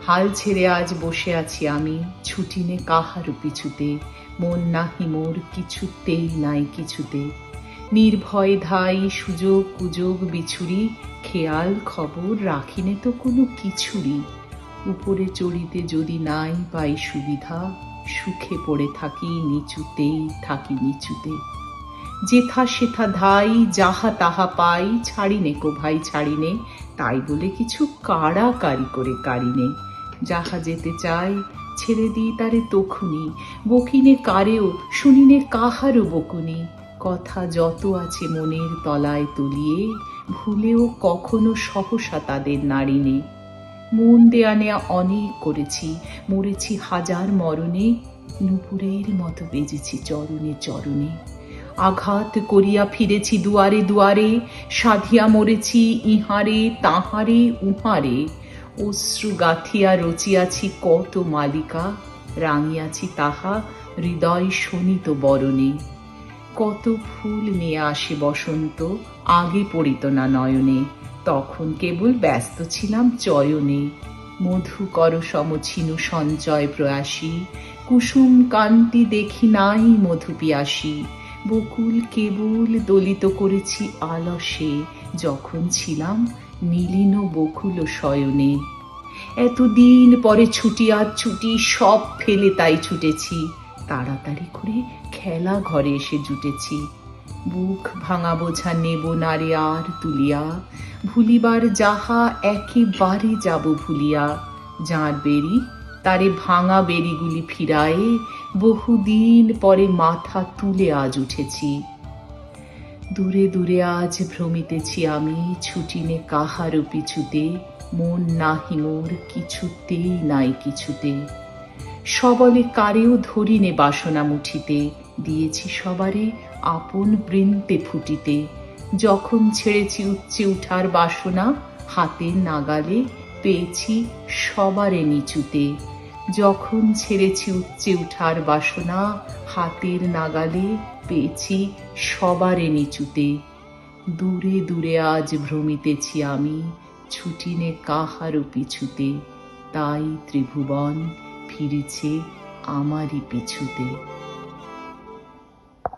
হাল ছেড়ে আজ বসে আছি আমি, ছুটি নে কাহারও পিছুতে, মন নাহি মোর কিছুতেই নাই কিছুতে। নির্ভয় ধাই সুযোগ কুযোগ বিছুরি, খেয়াল খবর রাখিনে তো কোনো কিছুরই। উপরে চড়িতে যদি নাই পাই সুবিধা, সুখে পড়ে থাকি নিচুতেই থাকি নিচুতে। যেথা সেথা ধাই যাহা তাহা পাই, ছাড়িনে কো ভাই ছাড়িনে, তাই বলে কিছু কাড়াকাড়ি করে কাড়িনে। যাহা যেতে চায় ছেড়ে দিই তারে তখুনি, বকিনে কারেও শুনিনে কাহারও বকুনি। কথা যত আছে মনের তলায় তলিয়ে, ভুলেও কখনো সহসা তাদের নাড়িনে। মন দেয়া নেয়া অনেক করেছি, মরেছি হাজার মরণে, নুপুরের মতো বেজেছি চরণে চরণে। আঘাত করিয়া ফিরেছি দুয়ারে দুয়ারে, সাধিয়া মরেছি ইহারে তাহারে উহারে। অশ্রু গাথিয়া রচিয়াছি কত মালিকা, রাঙিয়াছি তাহা হৃদয় শোণিত বরণে। কত ফুল নিয়ে আসে বসন্ত, আগে পড়িত না নয়নে, তখন কেবল ব্যস্ত ছিলাম চয়নে। মধুকর সমছিনু সঞ্চয় প্রয়াসী, কুসুম কান্তি দেখি নাই মধু পিয়াসী। বকুল কেবল দলিত করেছি আলসে, যখন ছিলাম নীলিন বকুল শয়নে। এতদিন পরে ছুটি আজ ছুটি, সব ফেলে তাই ছুটেছি, তাড়াতাড়ি করে খেলা ঘরে এসে জুটেছি। বুক ভাঙা বোঝা নেব না রে আর তুলিয়া, ভুলিবার যাহা একেবারে যাব ভুলিয়া। যাঁর বেরি তারে ভাঙা বেরিগুলি ফিরায়ে, বহুদিন পরে মাথা তুলে আজ উঠেছি। দূরে দূরে আজ ভ্রমিতেছি আমি, ছুটি নে কাহারও পিছুতে, মন নাহি মোর কিছুতেই নাই কিছুতে। সবলে কারেও ধরিনে বাসনা মুঠিতে, দিয়েছি সবারে আপন বৃন্তে ফুটিতে। যখন ছেড়েছি উচ্চে উঠার বাসনা, হাতের নাগালে পেয়েছি সবারে নিচুতে। যখন ছেড়েছি উচ্চে উঠার বাসনা, হাতের নাগালে পেয়েছি সবারে নিচুতে। দূরে দূরে আজ ভ্রমিতেছি আমি, ছুটি নে কাহারও পিছুতে, তাই ত্রিভুবন ফিরেছে আমারই পিছুতে।